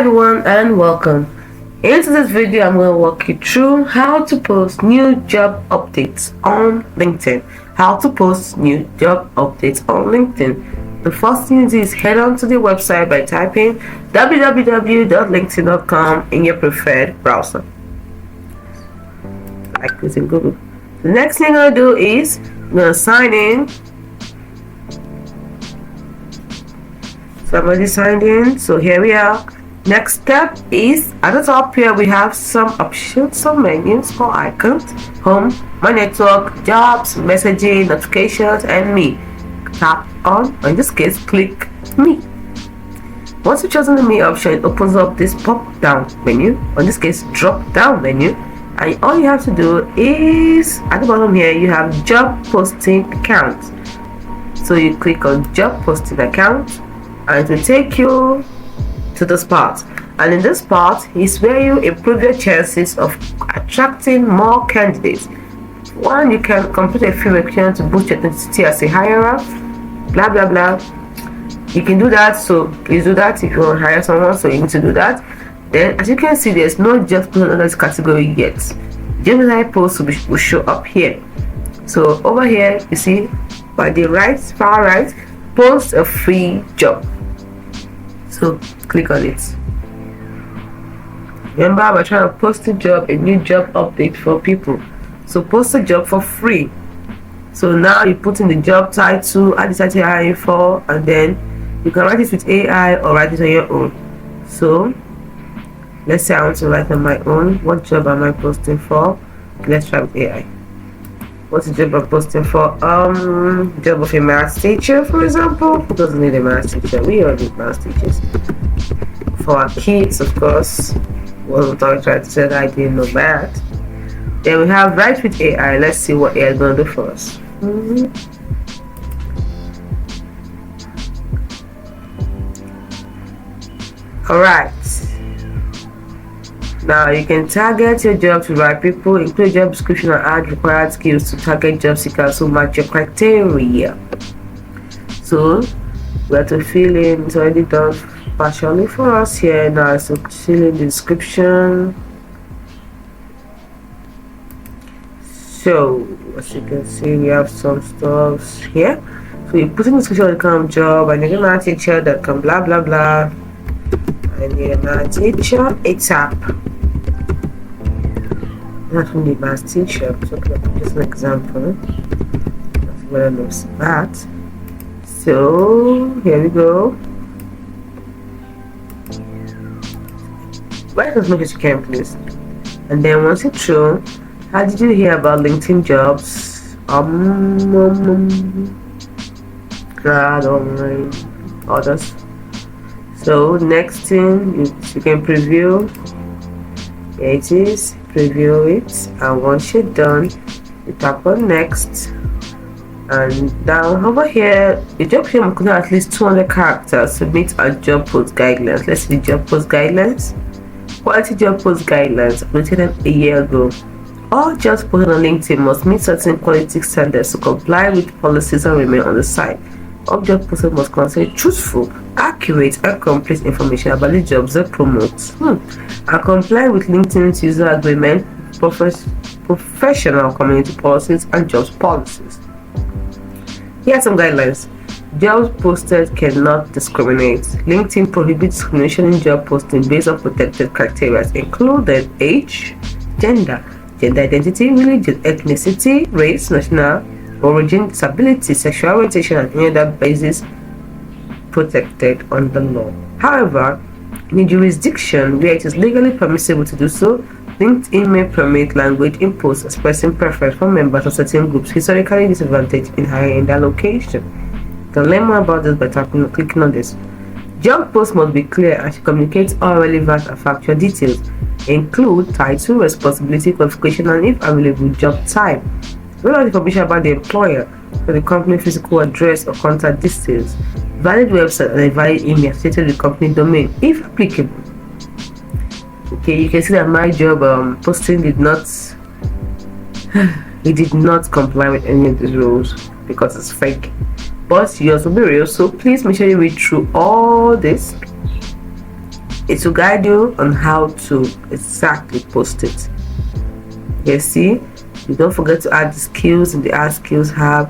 everyone and welcome. In today's video, I'm going to walk you through how to post new job updates on LinkedIn. The first thing you do is head on to the website by typing www.linkedin.com in your preferred browser, like this in Google. The next thing I'm going to do is I'm going to sign in. So I'm already signed in, so here we are. Next step is at the top here we have some options, some menus or icons: home, my network, jobs, messaging, notifications, and me. Tap on, or in this case click me. Once you've chosen the me option, it opens up this pop down menu, or in this case drop down menu, and all you have to do is at the bottom here you have job posting account. So you click on job posting account and it will take you to this part, and in this part is where you improve your chances of attracting more candidates. One, you can complete a few requirements to boost your authenticity as a hirer, blah blah blah. You can do that, so please do that if you want to hire someone. So you need to do that. Then, as you can see, there's no job post under this category yet. Gemini post will show up here. So over here you see by the far right, post a free job. So click on it. Remember, we're trying to post a new job update for people. So post a job for free. So now you put in the job title, add the title you're hiring for, and then you can write it with AI or write it on your own. So let's say I want to write on my own. What job am I posting for? Let's try with AI. What's the job I'm posting for? Job of a math teacher, for example. Who doesn't need a math teacher? We all need math teachers. For our kids, of course. Wasn't I trying to say that I didn't know math. Then we have write with AI. Let's see what AI is going to do for us. Alright. Now you can target your job to the right people, include job description and add required skills to target job seekers who match your criteria. So we have to fill in, it's already done partially for us here. Now so fill in the description. So as you can see, we have some stuff here. So you put in the description of the kind of job, and you're gonna teacher that can blah blah blah, and you're gonna teacher ASAP. Not only math teacher, so just an example. That's what I knows that. So here we go. Write as much as you can, please. And then once it's through, how did you hear about LinkedIn jobs? Grad online, others. So next thing you can preview. Here it is. Preview it, and once you're done you tap on next, and down over here the job here will contain at least 200 characters to meet our job post guidelines. Let's see the job post guidelines. Quality job post guidelines updated a year ago. All jobs posted on LinkedIn must meet certain quality standards to comply with policies and remain on the site. All job posted must contain truthful, accurate, and complete information about the jobs they promote, and comply with LinkedIn's user agreement, professional community policies, and jobs policies. Here are some guidelines. Jobs posted cannot discriminate. LinkedIn prohibits discrimination in job posting based on protected criteria, including age, gender identity, religion, ethnicity, race, national origin, disability, sexual orientation, and any other basis protected under law. However, in a jurisdiction where it is legally permissible to do so, LinkedIn may permit language in posts expressing preference for members of certain groups historically disadvantaged in hiring in their location. You can learn more about this by clicking on this. Job posts must be clear and should communicate all relevant and factual details, include title, responsibility, qualification, and if available, job type. Relevant information about the employer, for the company physical address or contact details, valid website, and a valid email associated with the company domain, if applicable. Okay, you can see that my job posting did not comply with any of these rules because it's fake. But yours will be real, so please make sure you read through all this It will guide you on how to exactly post it. You see, you don't forget to add the skills in the add skills tab.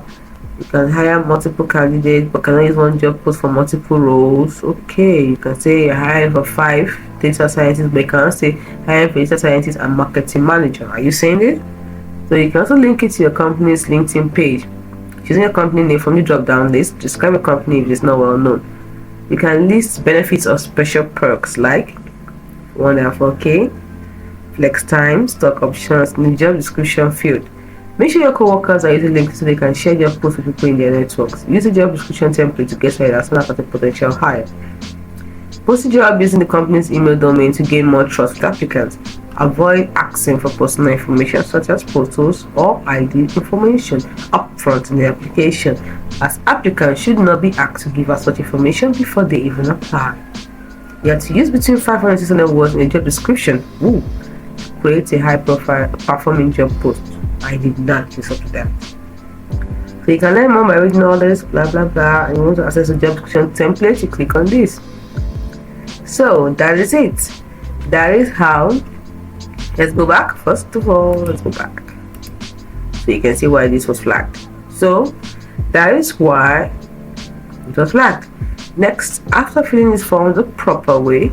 You can hire multiple candidates but cannot use one job post for multiple roles. Okay, you can say you're hiring for 5 data scientists, but you cannot say hiring for data scientist and marketing manager. Are you saying it? So you can also link it to your company's LinkedIn page. Choosing a company name from the drop down list, describe a company if it's not well known. You can list benefits or special perks like 1L4K, flex time, stock options in the job description field. Make sure your co-workers are using LinkedIn so they can share your posts with people in their networks. Use the job description template to get started as soon as a potential hire. Post the job using the company's email domain to gain more trust with applicants. Avoid asking for personal information such as photos or ID information upfront in the application, as applicants should not be asked to give us such information before they even apply. You have to use between 500 and 600 words in the job description. To create a high-profile performing job post. I did not use up to that. So you can learn more by reading all this, blah blah blah, and you want to access the job description template, you click on this. So that is it. That is how. Let's go back. First of all, let's go back. So you can see why this was flagged. So that is why it was flagged. Next, after filling this form the proper way,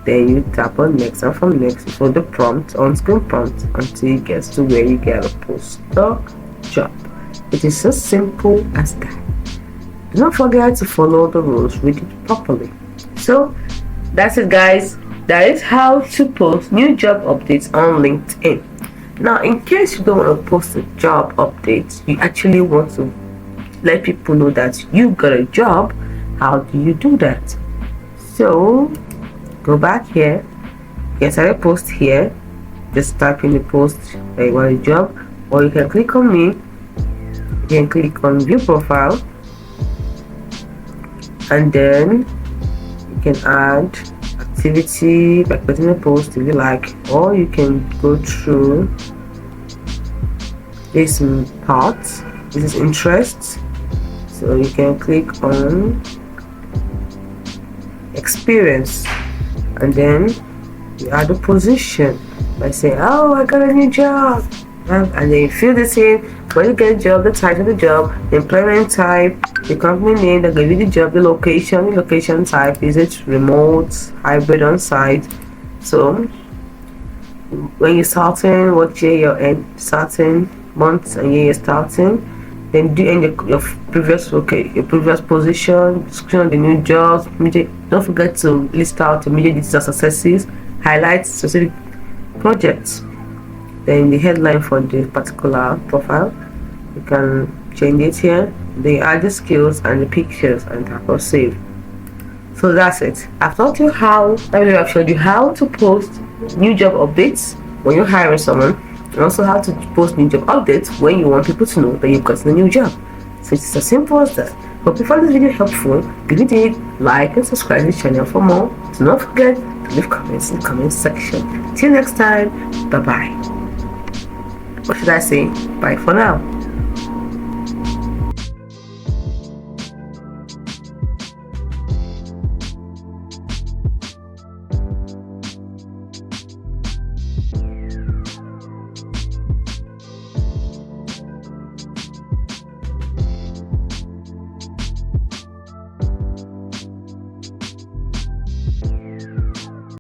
then you tap on next, and from next you follow the prompt, on-screen prompt, until it gets to where you get a post the job. It is as simple as that. Do not forget to follow the rules, read it properly. So that's it, guys. That is how to post new job updates on LinkedIn. Now, in case you don't want to post a job update, you actually want to let people know that you got a job. How do you do that? So go back here, you can start a post here, just type in the post that you want a job, or you can click on me, you can click on view profile, and then you can add activity by putting a post if you like, or you can go through this part. This is interests, so you can click on experience, and then you add a position by saying, oh, I got a new job, and then you fill this in. When you get a job, the title of the job, the employment type, the company name that gave you the job, the location type, is it remote, hybrid, on site. So when you're starting, what year you're in, starting, months and year you're starting, then do in your previous position, description of the new jobs. Don't forget to list out immediate digital successes, highlight specific projects. Then the headline for the particular profile, you can change it here. They add the skills and the pictures and tap on save. So that's it. I've taught you how. I've showed you how to post new job updates when you're hiring someone, and also how to post new job updates when you want people to know that you've gotten a new job. So it's as simple as that. Hope you found this video helpful. If you did, like and subscribe to the channel for more. Do not forget to leave comments in the comment section. Till next time, bye bye. What should I say? Bye for now.